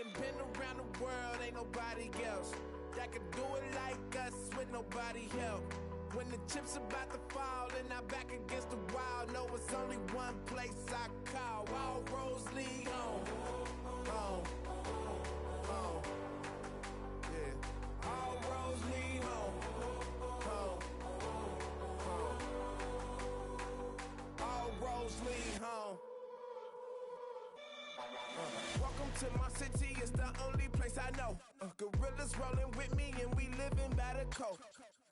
done been around the world, ain't nobody else that could do it like us with nobody help. When the chips about to fall and I'm back against the wall, know it's only one place I call. All roads lead home. Home. Home. Yeah. All roads lead home. Home. Home. All roads lead home. Welcome to my city, it's the only place I know. Gorillas rolling with me and we living by the code.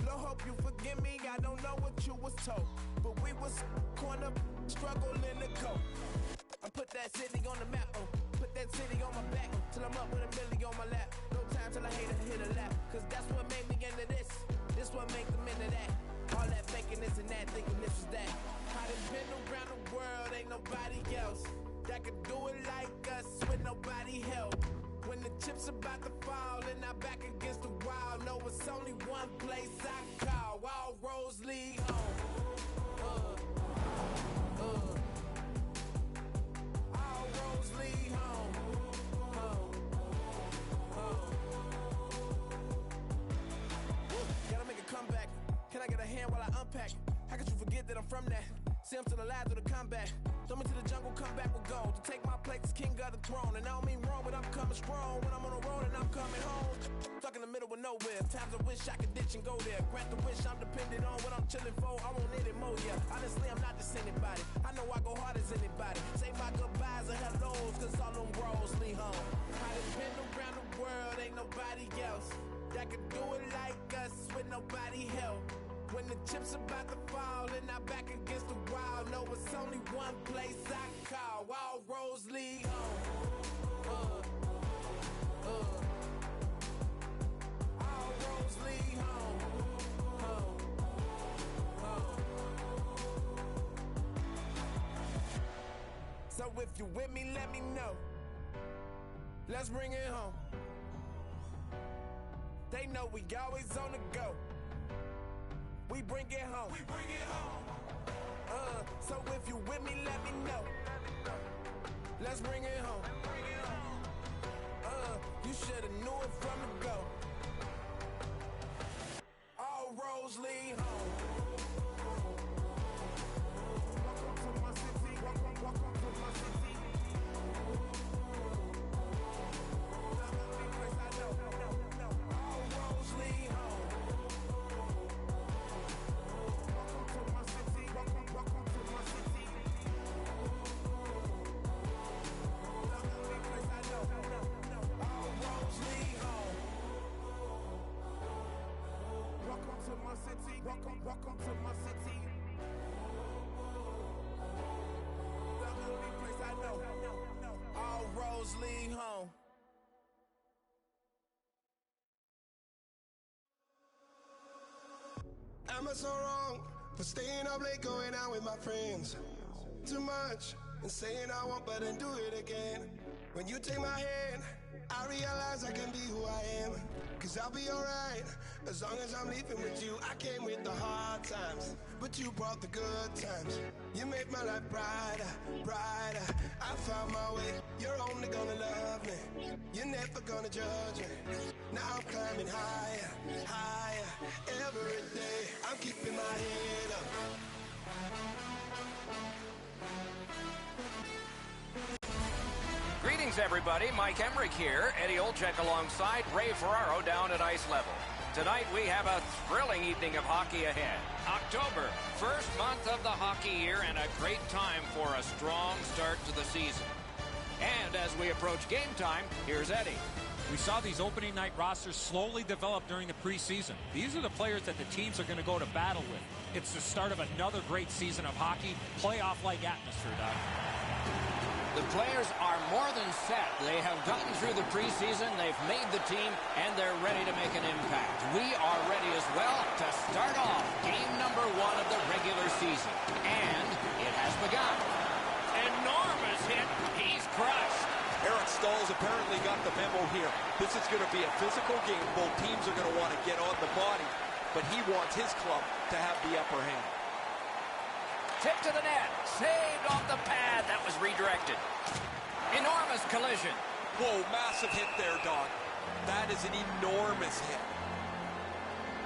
Lord, hope you forgive me, I don't know what you was told, but we was corner struggling to cope. I put that city on the map, put that city on my back, till I'm up with a milli on my lap. No time till I hit a lap, cause that's what made me into this. This what make them into that. All that faking this and that, thinking this is that. I done been around the world, ain't nobody else that could do it like us with nobody help. When the chips about to fall and I'm back against the wall, know it's only one place I call. All roads lead home. All roads lead home. Gotta make a comeback. Can I get a hand while I unpack? How could you forget that I'm from that? See, I'm still alive through the combat. Throw me to the jungle, come back with gold. To take my place as king of the throne. And I don't mean wrong, but I'm coming strong. When I'm on the road and I'm coming home. Stuck in the middle of nowhere. Times I wish I could ditch and go there. Grant the wish I'm dependent on what I'm chilling for. I won't need it more, yeah. Honestly, I'm not just anybody. I know I go hard as anybody. Say my goodbyes and hellos, cause all them roads lead home. I done been around the world, ain't nobody else that could do it like us with nobody help. When the chips about to fall and I'm back against the wall, know it's only one place I call. All roads lead home. All roads lead home. So if you with me, let me know. Let's bring it home. They know we always on the go. We bring it home. We bring it home. So if you with me, let me know. Let's bring it home. You shoulda knew it from the go. All roads lead home. Welcome to my city. Welcome to my city. The only place I know. All roads lead home. Welcome to my city. The only place I know. All roads lead home. Welcome to my city. Welcome to my city. The only place I know. All roads lead home. Am I so wrong for staying up late, going out with my friends? Too much and saying I won't, but then do it again. When you take my hand, I realize I can be who I am. Cause I'll be alright as long as I'm leaving with you. I came with the hard times, but you brought the good times. You made my life brighter, brighter. I found my way, you're only gonna love me. You're never gonna judge me. Now I'm climbing higher, higher. Every day I'm keeping my head up. Greetings, everybody. Mike Emmerich here. Eddie Olczyk alongside Ray Ferraro down at ice level. Tonight, we have a thrilling evening of hockey ahead. October, first month of the hockey year, and a great time for a strong start to the season. And as we approach game time, here's Eddie. We saw these opening night rosters slowly develop during the preseason. These are the players that the teams are going to go to battle with. It's the start of another great season of hockey, playoff-like atmosphere, Doc. The players are more than set. They have gotten through the preseason, they've made the team, and they're ready to make an impact. We are ready as well to start off game number 1 of the regular season. And it has begun. Enormous hit. He's crushed. Eric Stahl's apparently got the memo here. This is going to be a physical game. Both teams are going to want to get on the body, but he wants his club to have the upper hand. Tip to the net. Saved off the pad. That was redirected. Enormous collision. Whoa, massive hit there, Doc. That is an enormous hit.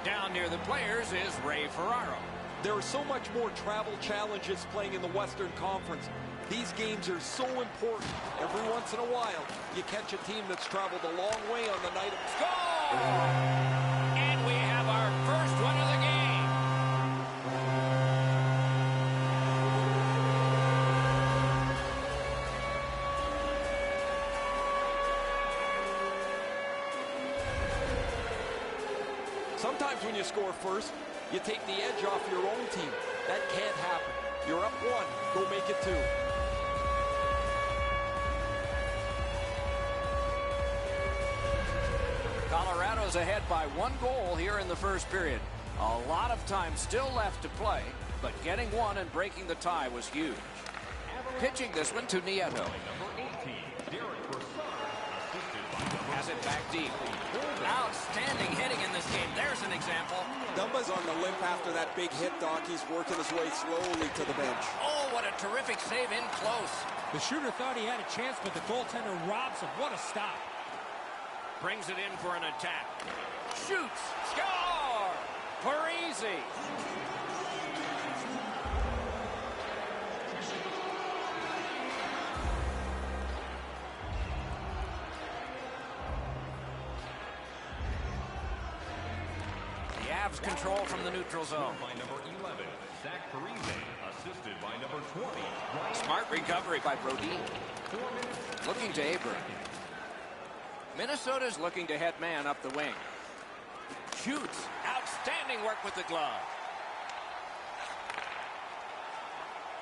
Down near the players is Ray Ferraro. There are so much more travel challenges playing in the Western Conference. These games are so important. Every once in a while, you catch a team that's traveled a long way on the night of Score! And we have our first one of the game. Sometimes when you score first, you take the edge off your own team. That can't happen. You're up 1. Go make it 2. Colorado's ahead by 1 goal here in the first period. A lot of time still left to play, but getting 1 and breaking the tie was huge. Pitching this one to Nieto. Has it back deep. Outstanding hitting in this game. There's an example. Dumba's on the limp after that big hit, Doc. He's working his way slowly to the bench. Oh, what a terrific save in close. The shooter thought he had a chance, but the goaltender robs him. What a stop. Brings it in for an attack. Shoots. Score! Parisi. Control from the neutral zone. By number 11, Zach Parise, assisted by number 20. Smart recovery by Brodin. Looking to Abram. Minnesota's looking to head man up the wing. Shoots. Outstanding work with the glove.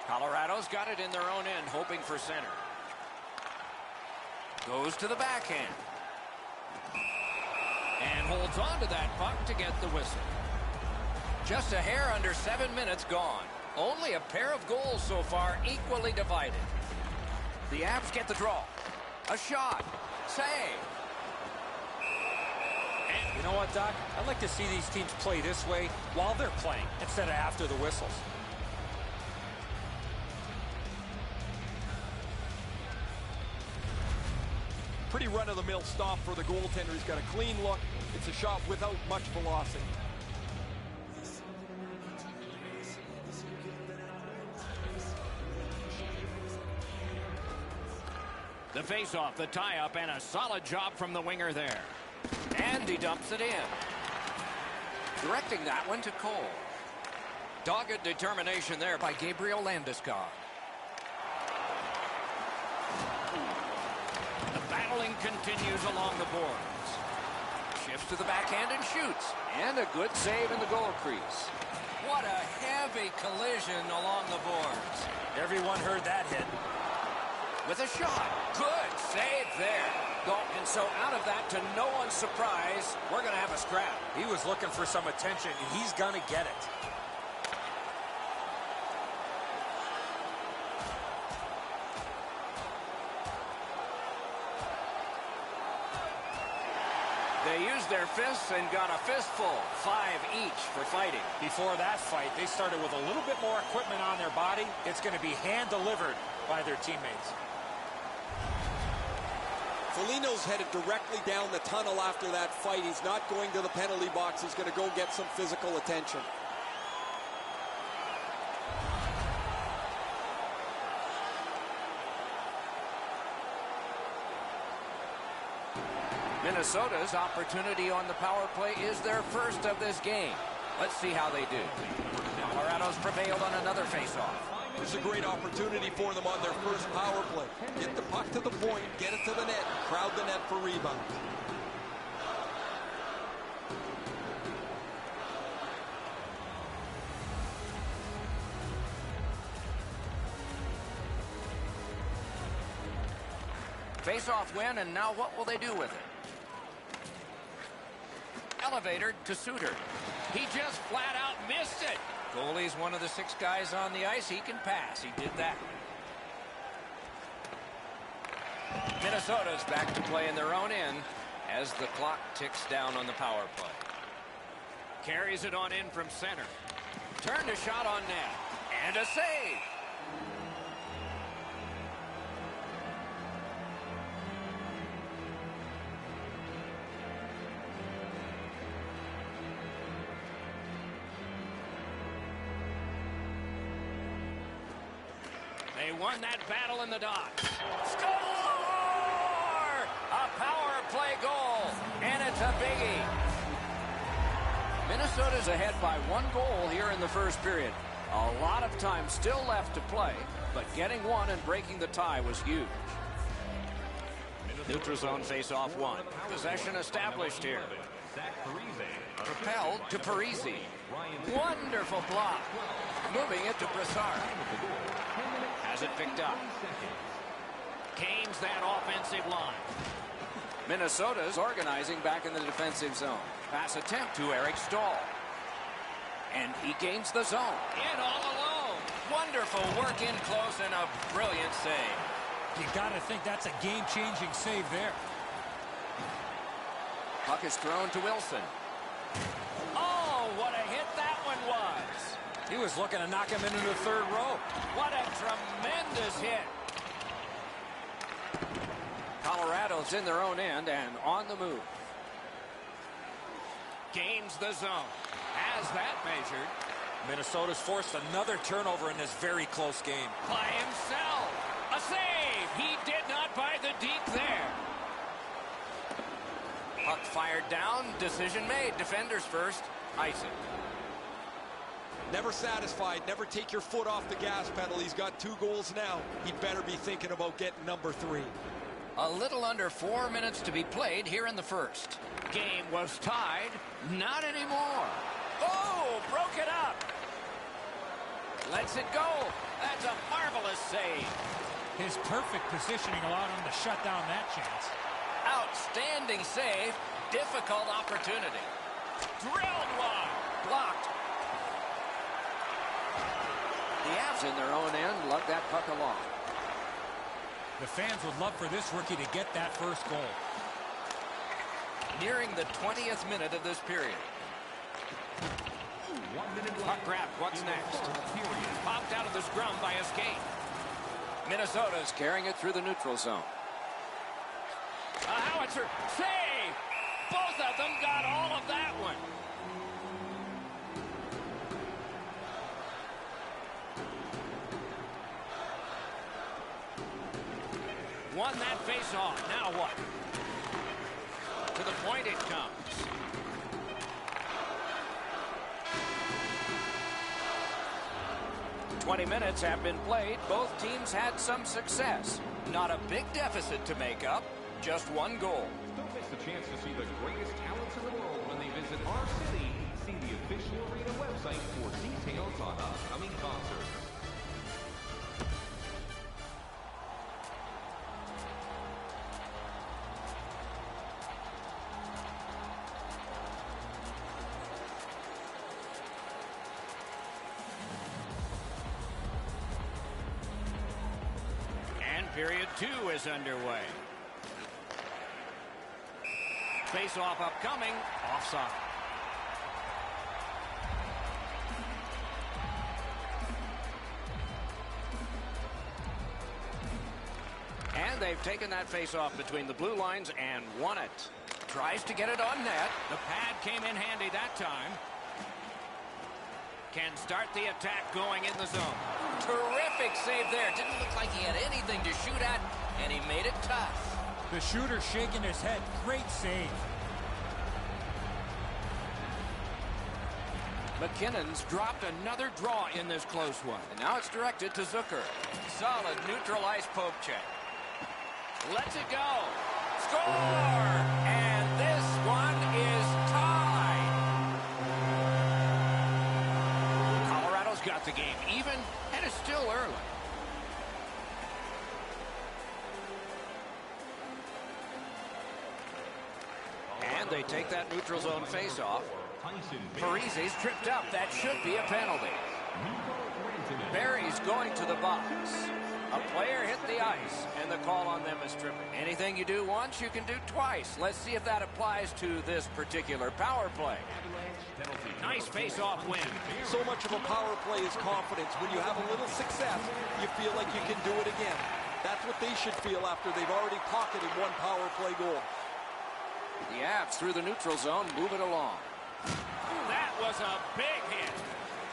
Colorado's got it in their own end, hoping for center. Goes to the backhand. And holds on to that puck to get the whistle. Just a hair under 7 minutes gone. Only a pair of goals so far, equally divided. The Avs get the draw. A shot. Save. You know what, Doc? I'd like to see these teams play this way while they're playing instead of after the whistles. Pretty run-of-the-mill stop for the goaltender. He's got a clean look. It's a shot without much velocity. The face-off, the tie-up, and a solid job from the winger there. And he dumps it in. Directing that one to Cole. Dogged determination there by Gabriel Landeskog. The battling continues along the boards. Shifts to the backhand and shoots. And a good save in the goal crease. What a heavy collision along the boards. Everyone heard that hit. With a shot. Good save there. And so out of that, to no one's surprise, we're going to have a scrap. He was looking for some attention, and he's going to get it. They used their fists and got a fistful. 5 each for fighting. Before that fight, they started with a little bit more equipment on their body. It's going to be hand-delivered by their teammates. Foligno's headed directly down the tunnel after that fight. He's not going to the penalty box. He's going to go get some physical attention. Minnesota's opportunity on the power play is their first of this game. Let's see how they do. Colorado's prevailed on another faceoff. This is a great opportunity for them on their first power play. Get the puck to the point, get it to the net, crowd the net for rebound. Face-off win, and now what will they do with it? Elevator to Suter. He just flat out missed it. Goalie's one of the 6 guys on the ice. He can pass. He did that. Minnesota's back to play in their own end as the clock ticks down on the power play. Carries it on in from center. Turned a shot on net. And a save. They won that battle in the dock. Score! A power play goal, and it's a biggie. Minnesota's ahead by 1 goal here in the first period. A lot of time still left to play, but getting one and breaking the tie was huge. Neutral zone face-off 1. Possession established here. Propelled to Parisi. Wonderful block. Moving it to Brassard. Has it picked up. Gains that offensive line. Minnesota's organizing back in the defensive zone. Pass attempt to Eric Stahl. And he gains the zone. In all alone. Wonderful work in close and a brilliant save. You got to think that's a game-changing save there. Puck is thrown to Wilson. Oh, what a hit that one was. He was looking to knock him into the third row. What a tremendous hit. Colorado's in their own end and on the move. Gains the zone. Has that measured. Minnesota's forced another turnover in this very close game. By himself. A save. He did not buy the deep there. Puck fired down. Decision made. Defenders first. Icing. Never satisfied. Never take your foot off the gas pedal. He's got 2 goals now. He better be thinking about getting number 3. A little under 4 minutes to be played here in the first. Game was tied. Not anymore. Oh, broke it up. Lets it go. That's a marvelous save. His perfect positioning allowed him to shut down that chance. Outstanding save. Difficult opportunity. Drilled one. Blocked. The Avs in their own end lug that puck along. The fans would love for this rookie to get that first goal. Nearing the 20th minute of this period. Puck grab. What's next? Popped out of the scrum by a skate. Minnesota's carrying it through the neutral zone. A howitzer. Save! Both of them got all of that one. Won that face-off. Now what? To the point it comes. "20 minutes have been played. Both teams had some success. Not a big deficit to make up. Just 1 goal. Don't miss the chance to see the greatest talents in the world when they visit our city. See the official arena website for details on upcoming concerts. Period 2 is underway. Face-off upcoming. Offside. And they've taken that face-off between the blue lines and won it. Tries to get it on net. The pad came in handy that time. Can start the attack going in the zone. Terrific save there. Didn't look like he had anything to shoot at, and he made it tough. The shooter shaking his head. Great save. McKinnon's dropped another draw in this close one. And now it's directed to Zucker. Solid neutral ice poke check. Lets it go. Score! And this one is tied. Colorado's got the game even, and it's still early. And they take that neutral zone face-off. Parisi's tripped up. That should be a penalty. Barry's going to the box. A player hit the ice, and the call on them is tripping. Anything you do once, you can do twice. Let's see if that applies to this particular power play. Nice face-off win. So much of a power play is confidence. When you have a little success, you feel like you can do it again. That's what they should feel after they've already pocketed one power play goal. The Avs through the neutral zone move it along. That was a big hit.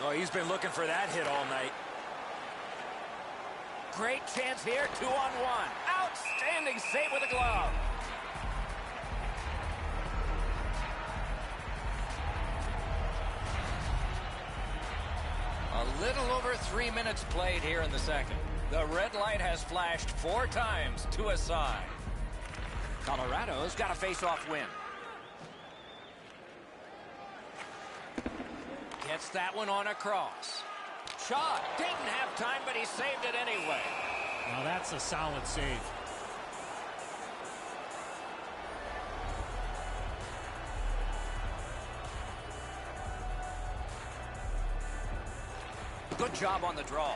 Oh, he's been looking for that hit all night. Great chance here, 2-on-1. Outstanding save with a glove. A little over 3 minutes played here in the second. The red light has flashed 4 times to a side. Colorado's got a face-off win. Gets that one on a cross. Shot. Didn't have time, but he saved it anyway. Now that's a solid save. Good job on the draw.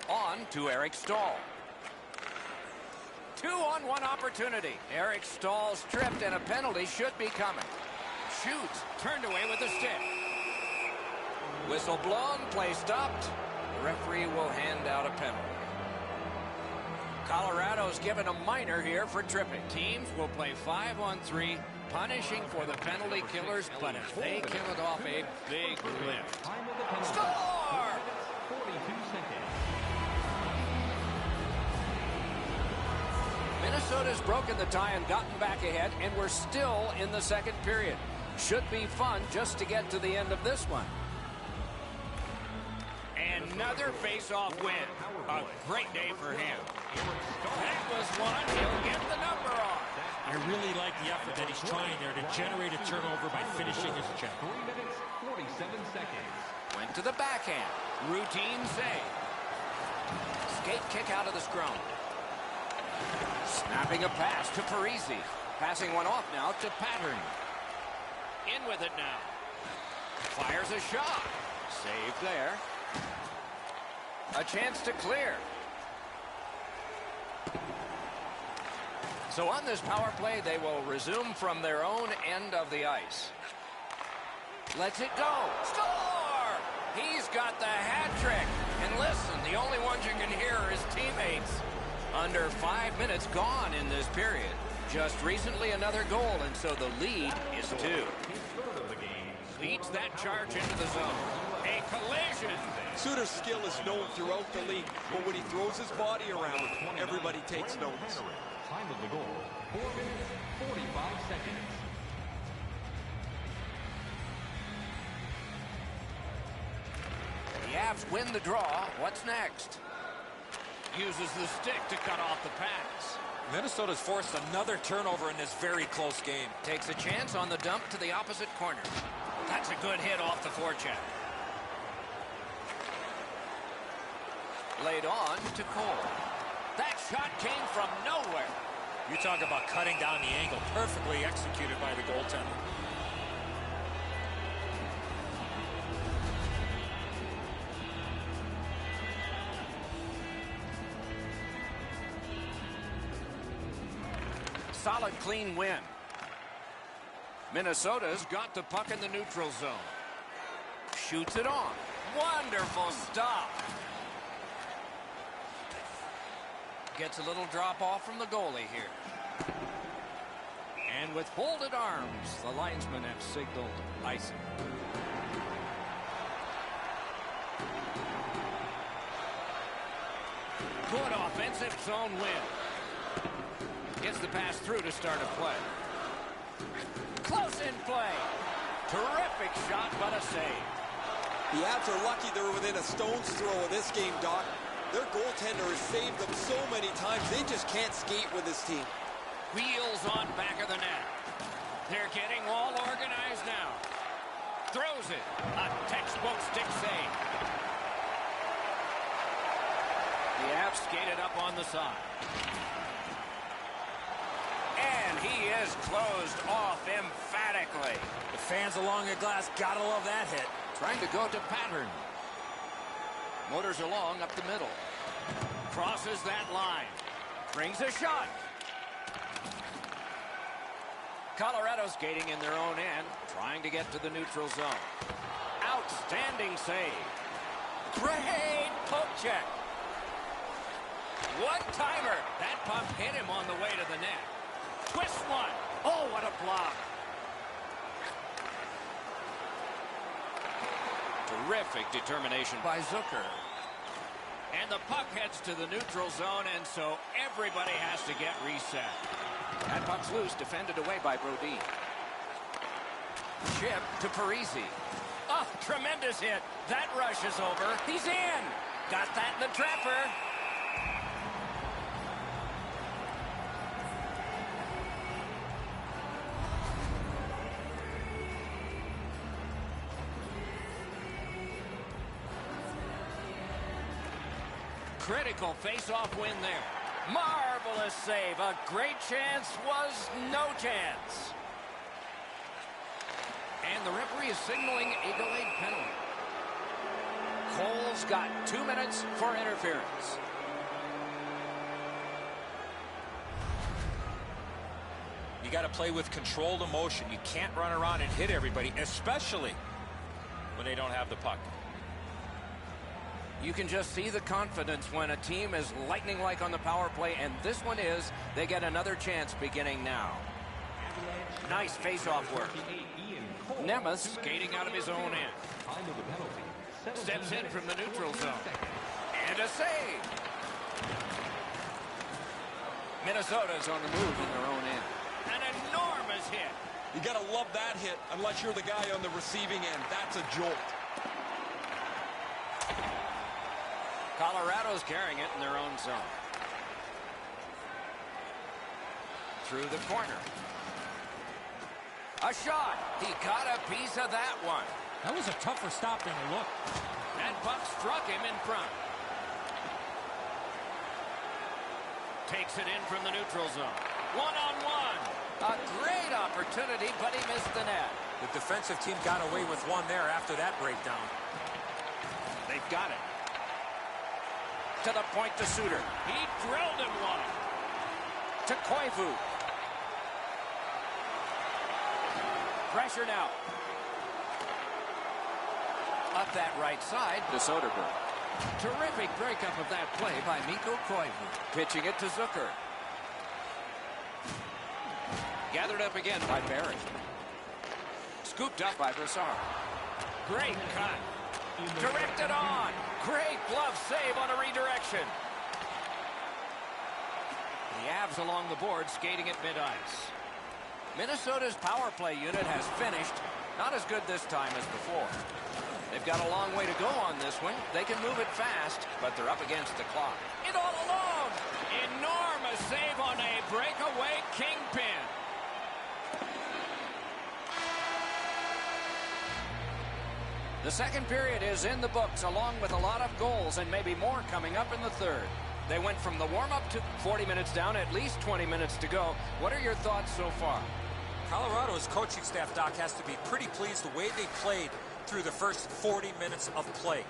On to Eric Stahl. 2-on-1 opportunity. Eric Stahl stripped, and a penalty should be coming. Shoots. Turned away with the stick. Whistle blown. Play stopped. The referee will hand out a penalty. Colorado's given a minor here for tripping. Teams will play 5-on-3, punishing for the penalty killers, but if they kill it off, a big lift. Score! 42 seconds. Minnesota's broken the tie and gotten back ahead, and we're still in the second period. Should be fun just to get to the end of this one. Another face-off win. A great day for him. That was one. He'll get the number on. I really like the effort that he's trying there to generate a turnover by finishing his check. 3 minutes, 47 seconds. Went to the backhand. Routine save. Skate kick out of the scrum. Snapping a pass to Parisi. Passing one off now to Pattern. In with it now. Fires a shot. Save there. A chance to clear. So on this power play, they will resume from their own end of the ice. Lets it go. Score! He's got the hat trick. And listen, the only ones you can hear are his teammates. Under 5 minutes gone in this period. Just recently another goal, and so the lead is 2. Leads that charge into the zone. A collision. Suter's skill is known throughout the league, but when he throws his body around, everybody takes notice. Time of the goal, 4 minutes, 45 seconds. The Avs win the draw. What's next? Uses the stick to cut off the pass. Minnesota's forced another turnover in this very close game. Takes a chance on the dump to the opposite corner. That's a good hit off the forecheck. Laid on to Cole. That shot came from nowhere. You talk about cutting down the angle. Perfectly executed by the goaltender. Solid, clean win. Minnesota's got the puck in the neutral zone. Shoots it on. Wonderful stop. Gets a little drop off from the goalie here. And with folded arms, the linesmen have signaled icing. Good offensive zone win. Gets the pass through to start a play. Close in play. Terrific shot, but a save. The Avs are lucky they're within a stone's throw of this game, Doc. Their goaltender has saved them so many times, they just can't skate with this team. Wheels on back of the net. They're getting all organized now. Throws it. A textbook stick save. The Avs skated up on the side. And he is closed off emphatically. The fans along the glass gotta love that hit. Trying to go to Pattern. Motors along up the middle. Crosses that line. Brings a shot. Colorado skating in their own end, trying to get to the neutral zone. Outstanding save. Great poke check. One timer. That puck hit him on the way to the net. Twist one. Oh, what a block. Terrific determination by Zucker. And the puck heads to the neutral zone, and so everybody has to get reset. That puck's loose, defended away by Brody. Chip to Parisi. Oh, tremendous hit. That rush is over. He's in. Got that in the trapper. Critical face-off win there. Marvelous save. A great chance was no chance. And the referee is signaling a delayed penalty. Cole's got 2 minutes for interference. You got to play with controlled emotion. You can't run around and hit everybody, especially when they don't have the puck. You can just see the confidence when a team is lightning-like on the power play, and this one is. They get another chance beginning now. Nice face-off work. Nemeth skating out of his own end. Steps in from the neutral zone. And a save. Minnesota's on the move in their own end. An enormous hit. You got to love that hit unless you're the guy on the receiving end. That's a jolt. Colorado's carrying it in their own zone. Through the corner. A shot. He got a piece of that one. That was a tougher stop than it looked. That puck struck him in front. Takes it in from the neutral zone. One-on-one. A great opportunity, but he missed the net. The defensive team got away with one there after that breakdown. They've got it. To the point to Suter. He drilled him one. To Koivu. Pressure now. Up that right side to Soderberg. Terrific breakup of that play by Mikko Koivu. Pitching it to Zucker. Gathered up again by Barry. Scooped up by Brassard. Great cut. Directed on. Great glove save on a redirection. The Avs along the board skating at mid-ice. Minnesota's power play unit has finished. Not as good this time as before. They've got a long way to go on this one. They can move it fast, but they're up against the clock. It all alone. Enormous save on a breakaway kingpin. The second period is in the books, along with a lot of goals and maybe more coming up in the third. They went from the warm-up to 40 minutes down, at least 20 minutes to go. What are your thoughts so far? Colorado's coaching staff, Doc, has to be pretty pleased the way they played through the first 40 minutes of play.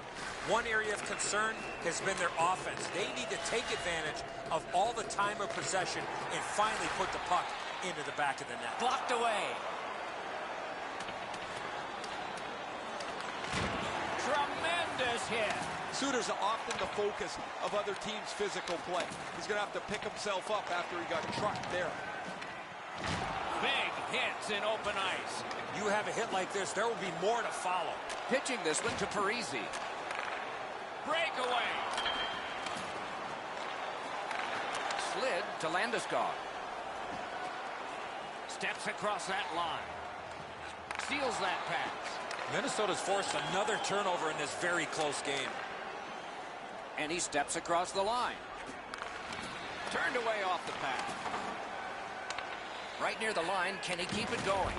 One area of concern has been their offense. They need to take advantage of all the time of possession and finally put the puck into the back of the net. Blocked away. Tremendous hit. Suter's often the focus of other teams' physical play. He's going to have to pick himself up after he got trucked there. Big hits in open ice. You have a hit like this, there will be more to follow. Pitching this one to Parisi. Breakaway. Slid to Landeskog. Steps across that line. Steals that pass. Minnesota's forced another turnover in this very close game. And he steps across the line. Turned away off the pass. Right near the line, can he keep it going?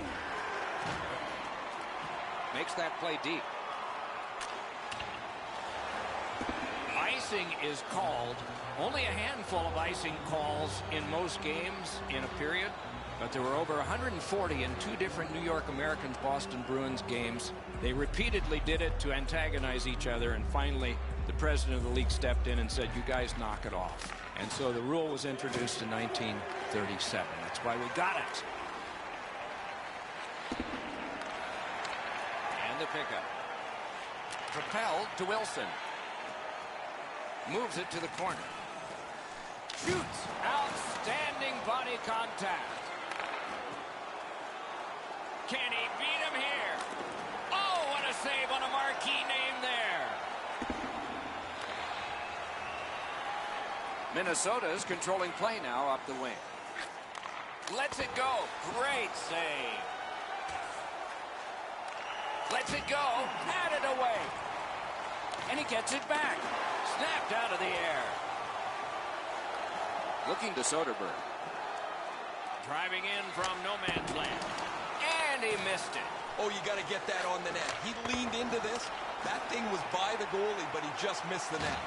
Makes that play deep. Icing is called. Only a handful of icing calls in most games in a period. But there were over 140 in two different New York Americans Boston Bruins games. They repeatedly did it to antagonize each other, and finally the president of the league stepped in and said, you guys knock it off. And so the rule was introduced in 1937. That's why we got it. And the pickup. Propelled to Wilson. Moves it to the corner. Shoots. Outstanding body contact. Can he beat him here? Oh, what a save on a marquee name there. Minnesota's controlling play now up the wing. Lets it go. Great save. Lets it go. Had it away. And he gets it back. Snapped out of the air. Looking to Soderberg. Driving in from no man's land. And he missed it. Oh, you got to get that on the net. He leaned into this. That thing was by the goalie, but he just missed the net.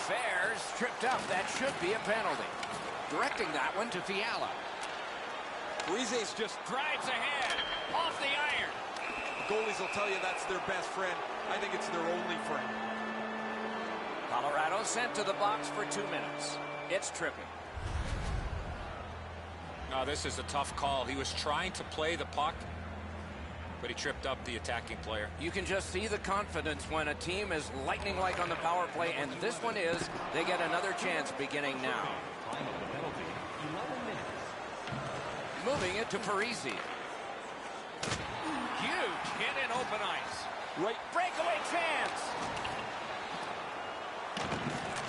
Fair's tripped up. That should be a penalty. Directing that one to Fiala. Rize's just Drives ahead. Off the iron. goalies will tell you that's their best friend. I think it's their only friend. Colorado sent to the box for 2 minutes. It's tripping. No, this is a tough call. He was trying to play the puck, but he tripped up the attacking player. You can just see the confidence when a team is lightning like on the power play, and this one is. They get another chance beginning now. Time of the penalty, 11 minutes. Moving it to Parisi. Huge hit in open ice. Right. Breakaway chance.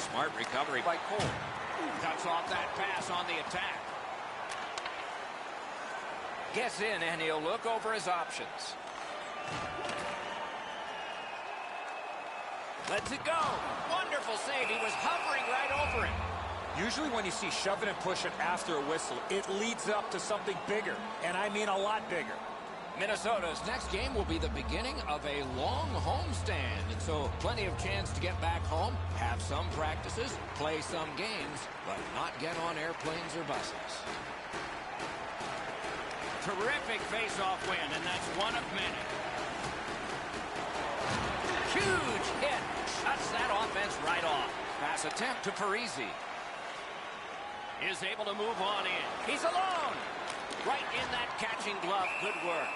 Smart recovery by Cole. Cuts off that pass on the attack. Gets in, and he'll look over his options. Lets it go. Wonderful save. He was hovering right over it. Usually when you see shoving and pushing after a whistle, it leads up to something bigger, and I mean a lot bigger. Minnesota's next game will be the beginning of a long homestand, and so plenty of chance to get back home, have some practices, play some games, but not get on airplanes or buses. Terrific face-off win, and that's one of many. Huge hit. Shuts that offense right off. Pass attempt to Parisi. Is able to move on in. He's alone. Right in that catching glove. Good work.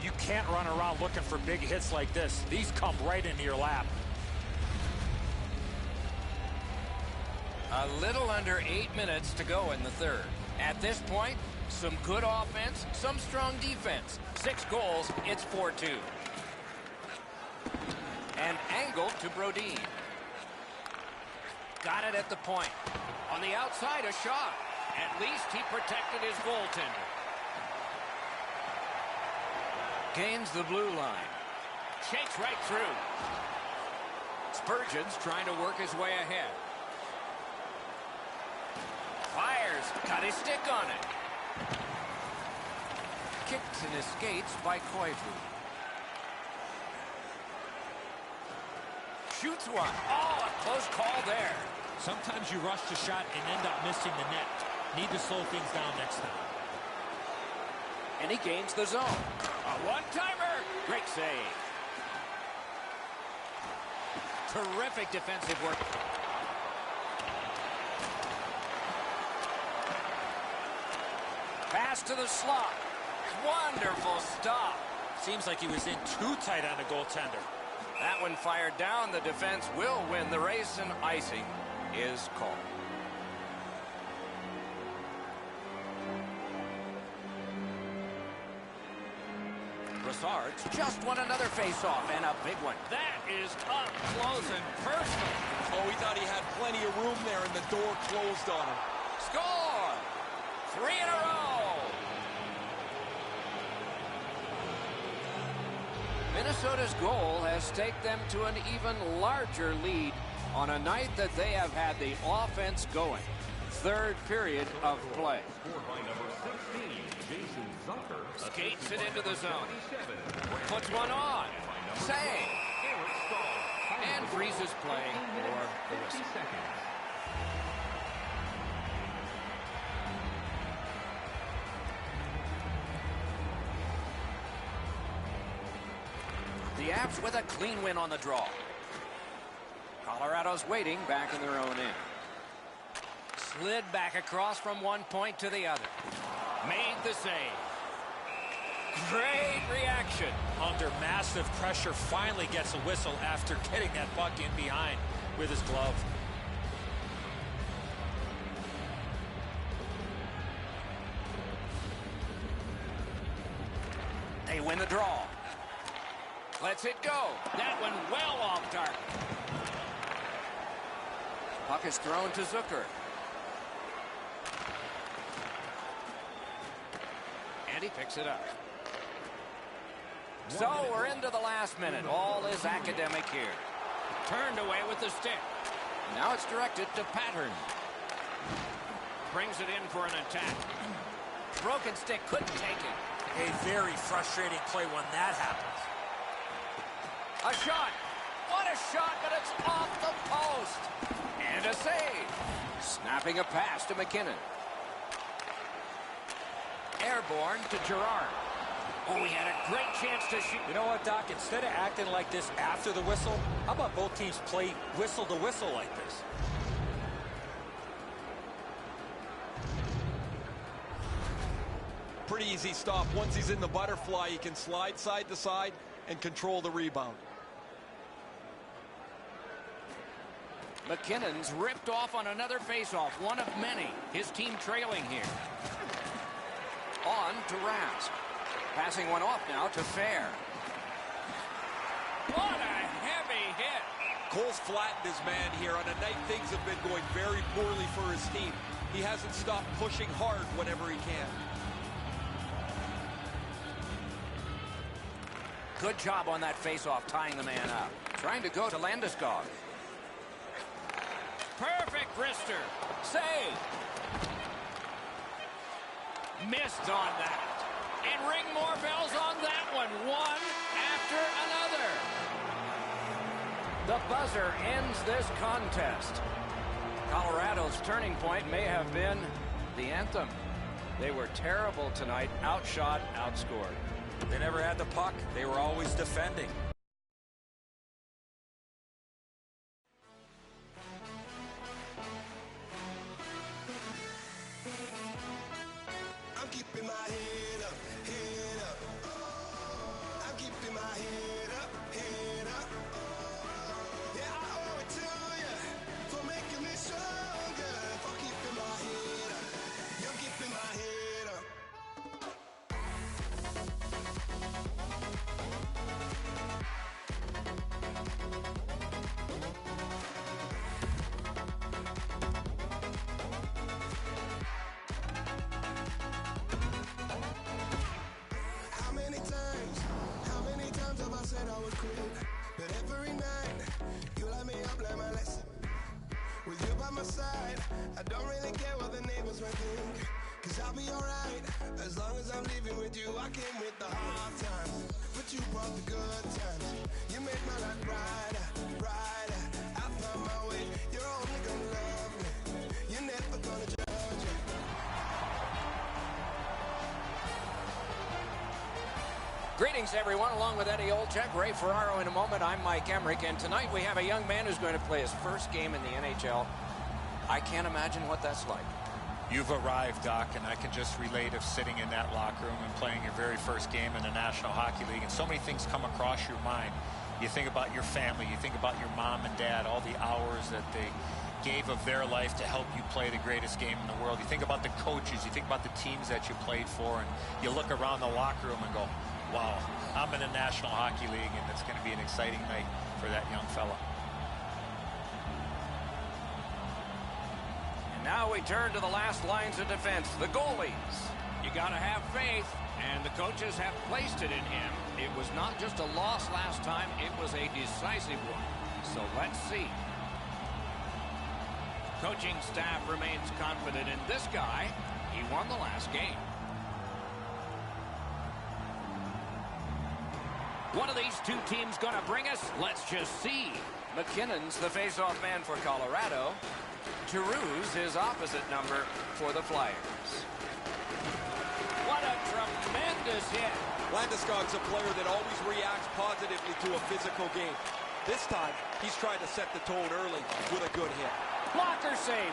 You can't run around looking for big hits like this. These come right into your lap. A little under 8 minutes to go in the third. At this point, some good offense, some strong defense. 6 goals, it's 4-2. And angled to Brodin. Got it at the point. On the outside, a shot. At least he protected his goaltender. Gains the blue line. Shakes right through. Spurgeon's trying to work his way ahead. Fires. Got his stick on it. Kicks and escapes by Koivu. Shoots one. Oh, a close call there. Sometimes you rush the shot and end up missing the net. Need to slow things down next time. And he gains the zone. A one-timer. Great save. Terrific defensive work. Pass to the slot. Wonderful stop. Seems like he was in too tight on the goaltender. That one fired down. The defense will win the race, and icing is called. Brassard's just won another face-off, and a big one. That is up close and personal. Oh, he thought he had plenty of room there, and the door closed on him. Score! 3 in a row. Minnesota's goal has taken them to an even larger lead on a night that they have had the offense going. Third period of play. Scored by number 16, Jason Zucker. Skates it into the zone. Puts one on. Save. And freezes play for the whistle. The Avs with a clean win on the draw. Colorado's waiting back in their own end. Slid back across from one point to the other. Made the save. Great reaction. Under massive pressure, finally gets a whistle after getting that puck in behind with his glove. They They win the draw. Lets it go. That one well off target. Puck is thrown to Zucker. And he picks it up. So we're into the last minute. All is academic here. Turned away with the stick. Now it's directed to Pattern. Brings it in for an attack. Broken stick, couldn't take it. A very frustrating play when that happens. A shot. What a shot, but it's off the post. And a save. Snapping a pass to McKinnon. Airborne to Gerard. Oh, he had a great chance to shoot. You know what, Doc? Instead of acting like this after the whistle, how about both teams play whistle to whistle like this? Pretty easy stop. Once he's in the butterfly, he can slide side to side and control the rebound. McKinnon's ripped off on another faceoff, one of many. His team trailing here. On to Rask. Passing one off now to Fair. What a heavy hit. Cole's flattened his man here on a night things have been going very poorly for his team. He hasn't stopped pushing hard whenever he can. Good job on that faceoff, tying the man up. Trying to go to Landeskog. Perfect wrister. Save. Missed on that. And ring more bells on that one. One after another. The buzzer ends this contest. Colorado's turning point may have been the anthem. They were terrible tonight. Outshot, outscored. They never had the puck. They were always defending. I'm keeping my head up, head up. I'm keeping my head up, head up. Yeah, I owe it to you for making me stronger, for keeping my head up. You're keeping my head up. How many times have I said I would quit? But every night, you light me up like my lesson. With you by my side, I don't really care what the neighbors might think. Cause I'll be alright, as long as I'm living with you. I came with the hard times, but you brought the good times. You made my life brighter, brighter. I found my way, you're only gonna love me. You're never gonna judge me. Greetings, everyone, along with Eddie Olczyk, Ray Ferraro in a moment. I'm Mike Emmerich, and tonight we have a young man who's going to play his first game in the NHL. I can't imagine what that's like. You've arrived, Doc, and I can just relate of sitting in that locker room and playing your very first game in the National Hockey League, and so many things come across your mind. You think about your family, you think about your mom and dad, all the hours that they gave of their life to help you play the greatest game in the world. You think about the coaches, you think about the teams that you played for, and you look around the locker room and go, wow, I'm in the National Hockey League, and it's going to be an exciting night for that young fella. And now we turn to the last lines of defense, the goalies. You got to have faith, and the coaches have placed it in him. It was not just a loss last time, it was a decisive one. So let's see. Coaching staff remains confident in this guy. He won the last game. One of these two teams going to bring us? Let's just see. McKinnon's the face-off man for Colorado. Giroux's his opposite number for the Flyers. What a tremendous hit. Landeskog's a player that always reacts positively to a physical game. This time, he's trying to set the tone early with a good hit. Blocker save.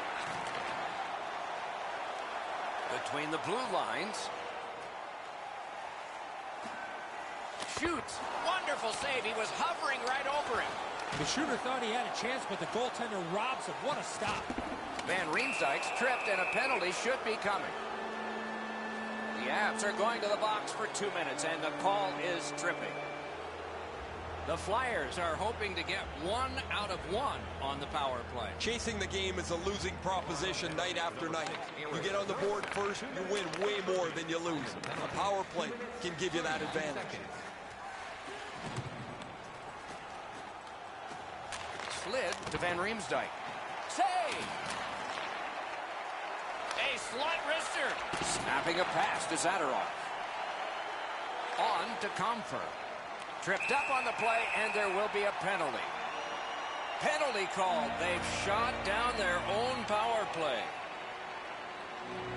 Between the blue lines. Shoots. Wonderful save. He was hovering right over him. The shooter thought he had a chance, but the goaltender robs him. What a stop. Van Riemsdyk's tripped, and a penalty should be coming. The Avs are going to the box for 2 minutes, and the call is tripping. The Flyers are hoping to get 1 out of 1 on the power play. Chasing the game is a losing proposition night after night. You get on the board first, you win way more than you lose. A power play can give you that advantage. Slid to Van Riemsdyk. Save! A slot wrister. Snapping a pass to Zadorov. On to Comfer. Tripped up on the play, and there will be a penalty. Penalty called. They've shot down their own power play.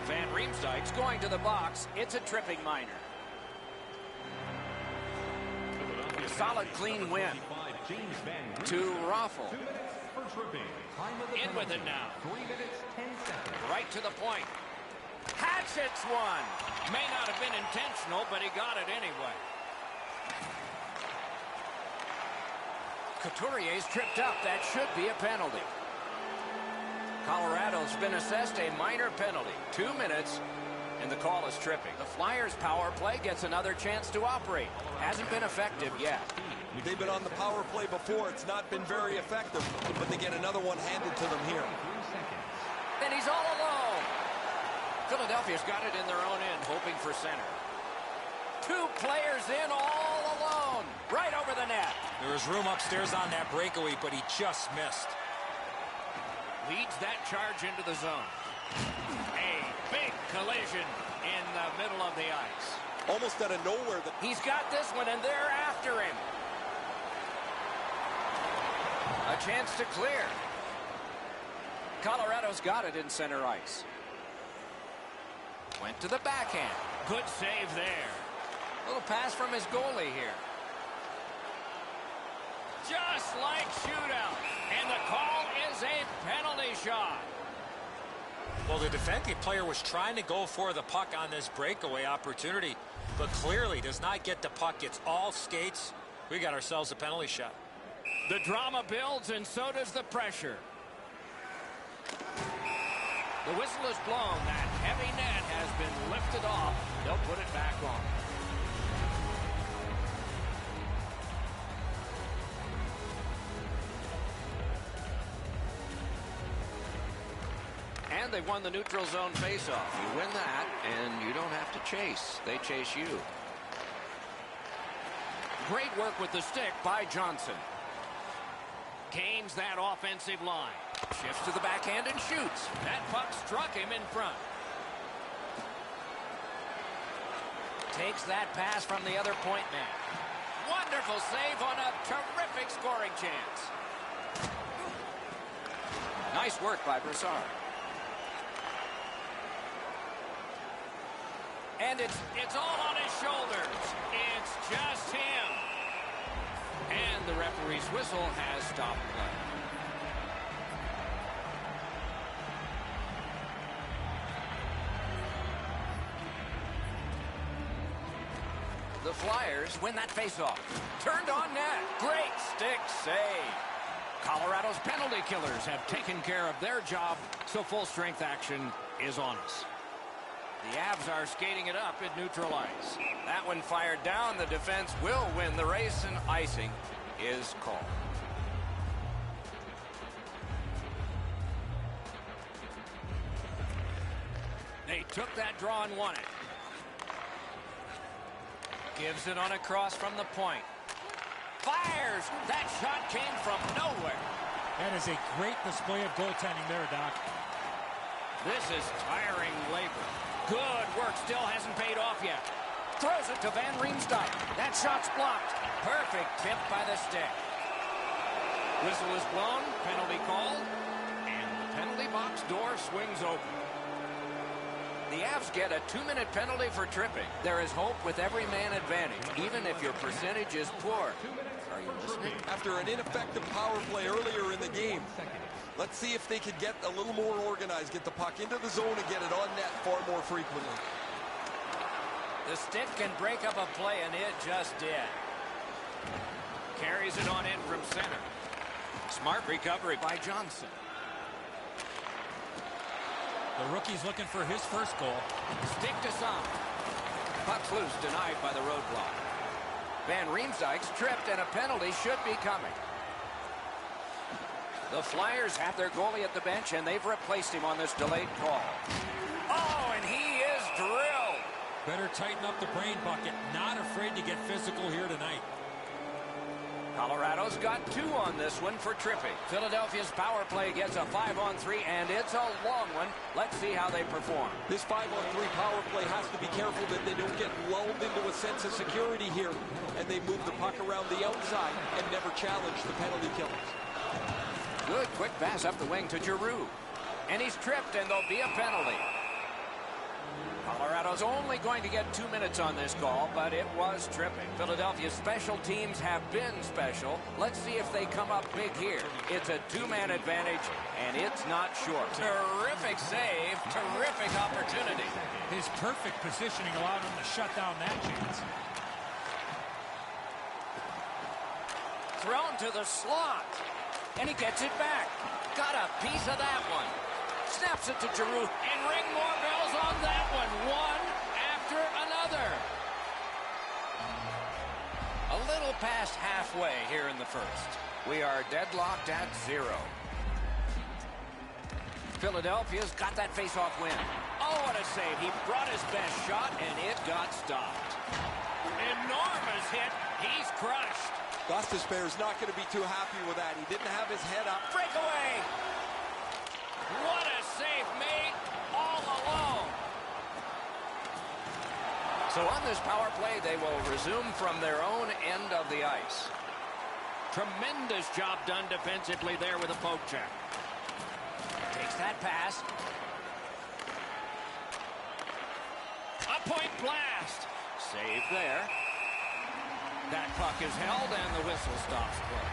Van Riemsdyk's going to the box. It's a tripping minor. Solid, clean win. To Raffle. In with it now. 3 minutes, 10 seconds. Right to the point. Hatchets one. May not have been intentional, but he got it anyway. Couturier's tripped up. That should be a penalty. Colorado's been assessed a minor penalty. 2 minutes, and the call is tripping. The Flyers' power play gets another chance to operate. Hasn't been effective yet. They've been on the power play before. It's not been very effective, but they get another one handed to them here. And he's all alone. Philadelphia's got it in their own end, hoping for center. 2 players in all alone. Right over the net. There was room upstairs on that breakaway, but he just missed. Leads that charge into the zone. A big collision in the middle of the ice. Almost out of nowhere. He's got this one, and they're after him. A chance to clear. Colorado's got it in center ice. Went to the backhand. Good save there. Little pass from his goalie here. Just like shootout. And the call is a penalty shot. Well, the defending player was trying to go for the puck on this breakaway opportunity, but clearly does not get the puck. It's all skates. We got ourselves a penalty shot. The drama builds, and so does the pressure. The whistle is blown. That heavy net has been lifted off. They'll put it back on. And they've won the neutral zone faceoff. You win that, and you don't have to chase. They chase you. Great work with the stick by Johnson. Gains that offensive line. Shifts to the backhand and shoots. That puck struck him in front. Takes that pass from the other point man. Wonderful save on a terrific scoring chance. Nice work by Brassard. And it's all on his shoulders. It's just him. And the referee's whistle has stopped play. The Flyers win that faceoff. Turned on net. Great stick save. Colorado's penalty killers have taken care of their job, so full strength action is on us. The Avs are skating it up at neutral ice. That one fired down. The defense will win the race, and icing is called. They took that draw and won it. Gives it on a cross from the point. Fires! That shot came from nowhere. That is a great display of goaltending there, Doc. This is tiring labor. Good work. Still hasn't paid off yet. Throws it to Van Riemsdyk. That shot's blocked. Perfect tip by the stick. Whistle is blown. Penalty called. And the penalty box door swings open. The Avs get a 2-minute penalty for tripping. There is hope with every man advantage, even if your percentage is poor. Are you listening? After an ineffective power play earlier in the game, let's see if they could get a little more organized, get the puck into the zone and get it on net far more frequently. The stick can break up a play, and it just did. Carries it on in from center. Smart recovery by Johnson. The rookie's looking for his first goal. Stick to some. Puck's loose, denied by the roadblock. Van Riemsdyk's tripped, and a penalty should be coming. The Flyers have their goalie at the bench, and they've replaced him on this delayed call. Oh, and he is drilled. Better tighten up the brain bucket. Not afraid to get physical here tonight. Colorado's got 2 on this one for tripping. Philadelphia's power play gets a 5-on-3, and it's a long one. Let's see how they perform. This 5-on-3 power play has to be careful that they don't get lulled into a sense of security here, and they move the puck around the outside and never challenge the penalty killers. Good quick pass up the wing to Giroux. And he's tripped, and there'll be a penalty. Colorado's only going to get 2 minutes on this call, but it was tripping. Philadelphia's special teams have been special. Let's see if they come up big here. It's a 2-man advantage, and it's not short. Terrific save, terrific opportunity. His perfect positioning allowed him to shut down that chance. Thrown to the slot, and he gets it back. Got a piece of that one. Snaps it to Giroux, and ring more bells on that one. One after another. A little past halfway here in the first. We are deadlocked at 0. Philadelphia's got that face-off win. Oh, what a save. He brought his best shot, and it got stopped. Enormous hit. He's crushed. Gostisbehere's not going to be too happy with that. He didn't have his head up. Breakaway. What a save made all alone. So on this power play, they will resume from their own end of the ice. Tremendous job done defensively there with a poke check. Takes that pass. A point blast. Save there. That puck is held, and the whistle stops play.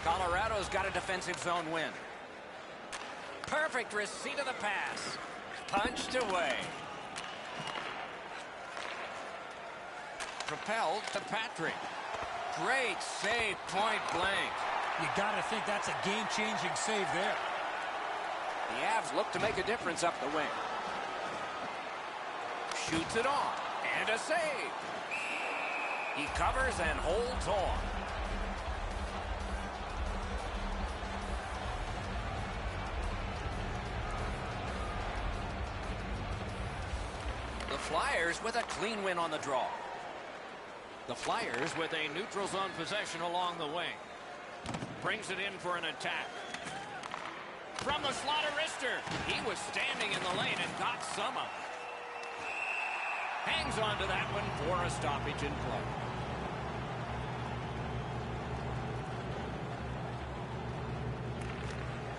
Colorado's got a defensive zone win. Perfect receipt of the pass. Punched away. Propelled to Patrick. Great save, point blank. You got to think that's a game-changing save there. The Avs look to make a difference up the wing. Shoots it on. And a save. He covers and holds on. The Flyers with a clean win on the draw. The Flyers with a neutral zone possession along the wing. Brings it in for an attack. From the slot of wrister. He was standing in the lane and got some of it. Hangs on to that one for a stoppage in play.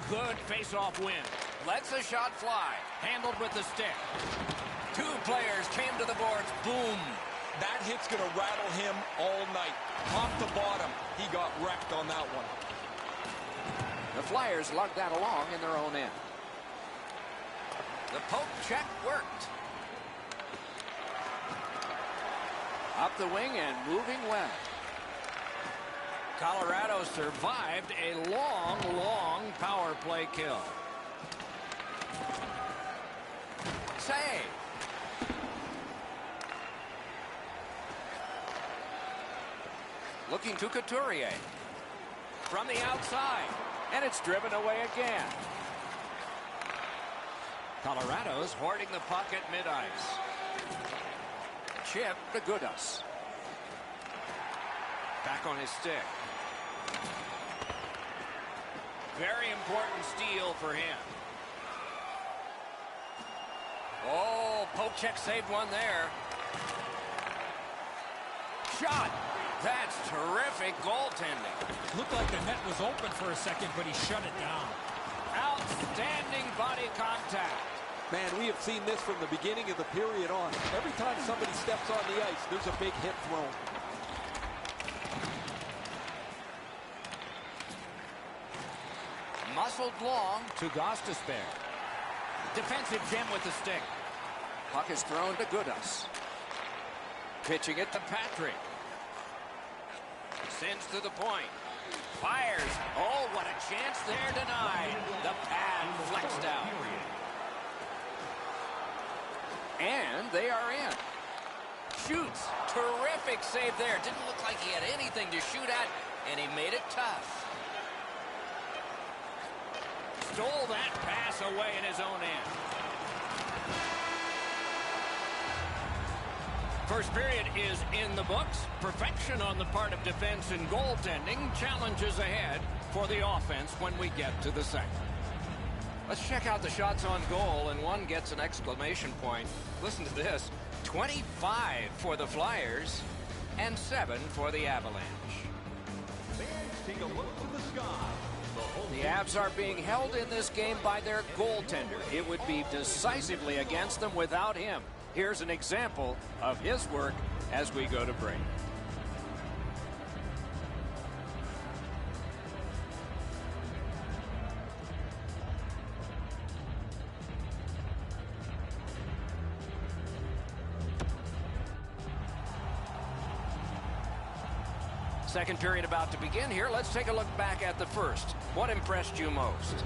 Good face-off win. Lets the shot fly. Handled with the stick. 2 players came to the boards. Boom. That hit's going to rattle him all night. Top to bottom, he got wrecked on that one. The Flyers lugged that along in their own end. The poke check worked. Up the wing and moving well. Colorado survived a long power play kill. Save. Looking to Couturier. From the outside. And it's driven away again. Colorado's hoarding the puck at mid-ice. Chip to Goodas. Back on his stick. Very important steal for him. Oh, poke check saved one there. Shot. That's terrific goaltending. Looked like the net was open for a second, but he shut it down. Outstanding body contact. Man, we have seen this from the beginning of the period on. Every time somebody steps on the ice, there's a big hit thrown. Muscled long to Gostisbehere. Defensive gem with the stick. Puck is thrown to Goodas. Pitching it to Patrick. Sends to the point. Fires. Oh, what a chance there denied. The pad flexed out. And they are in. Shoots. Terrific save there. Didn't look like he had anything to shoot at, and he made it tough. Stole that pass away in his own end. First period is in the books. Perfection on the part of defense and goaltending. Challenges ahead for the offense when we get to the second. Let's check out the shots on goal, and one gets an exclamation point. Listen to this. 25 for the Flyers and 7 for the Avalanche. Fans, take a look to the sky. The Avs are being held in this game by their goaltender. It would be decisively against them without him. Here's an example of his work as we go to break. Second period about to begin here. Let's take a look back at the first. What impressed you most?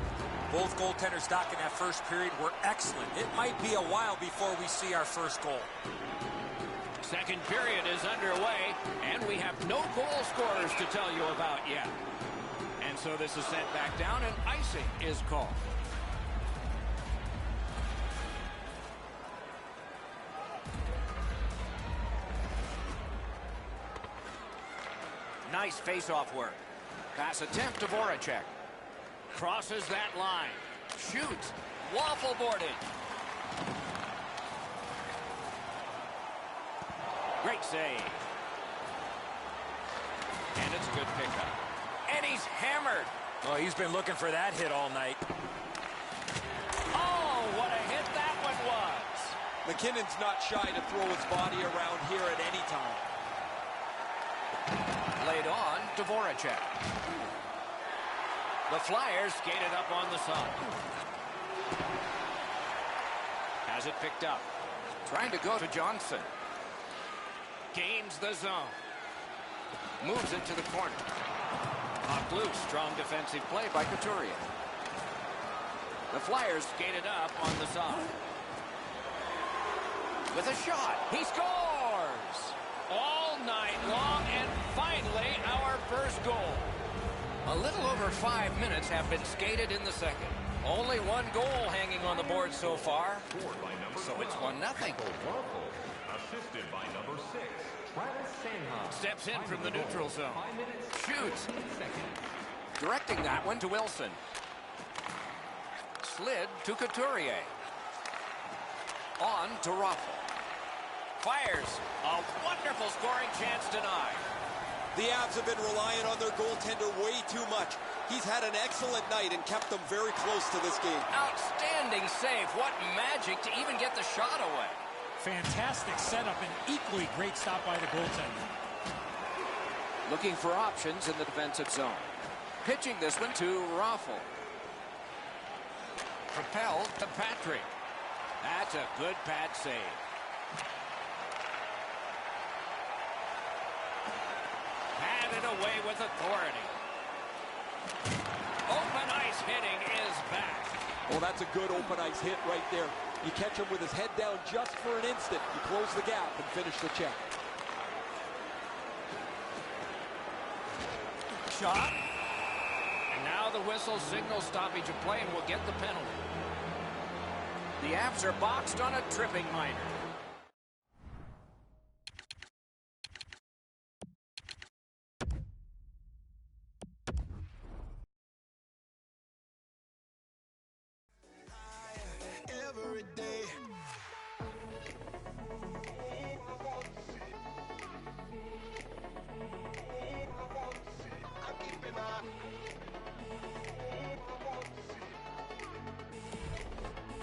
Both goaltenders, Doc, in that first period were excellent. It might be a while before we see our first goal. Second period is underway, and we have no goal scorers to tell you about yet. And so this is sent back down, and icing is called. Nice face-off work. Pass attempt to Voracek. Crosses that line. Shoots. Waffle boarded. Great save. And it's a good pickup. And he's hammered. Oh, he's been looking for that hit all night. Oh, what a hit that one was. McKinnon's not shy to throw his body around here at any time. Laid on to Voracek. The Flyers skated up on the side. Has it picked up. Trying to go to Johnson. Gains the zone. Moves it to the corner. Knocked loose. Strong defensive play by Couturier. The Flyers skated up on the side. With a shot. He scores! All night long, and finally our first goal. A little over 5 minutes have been skated in the second. Only one goal hanging on the board so far. So it's 1-0. Assisted by number 6, Travis Sanheim. Steps in from the neutral zone. Shoots. Directing that one to Wilson. Slid to Couturier. On to Raffl. Fires. A wonderful scoring chance denied. The Avs have been relying on their goaltender way too much. He's had an excellent night and kept them very close to this game. Outstanding save. What magic to even get the shot away. Fantastic setup and equally great stop by the goaltender. Looking for options in the defensive zone. Pitching this one to Raffl. Propelled to Patrick. That's a good pad save. Had it away with authority. Open ice hitting is back. Well, that's a good open ice hit right there. You catch him with his head down just for an instant. You close the gap and finish the check. Shot. And now the whistle signals stoppage of play, and we'll get the penalty. The Avs are boxed on a tripping minor. Every day.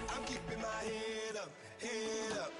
I'm keeping my head up, head up.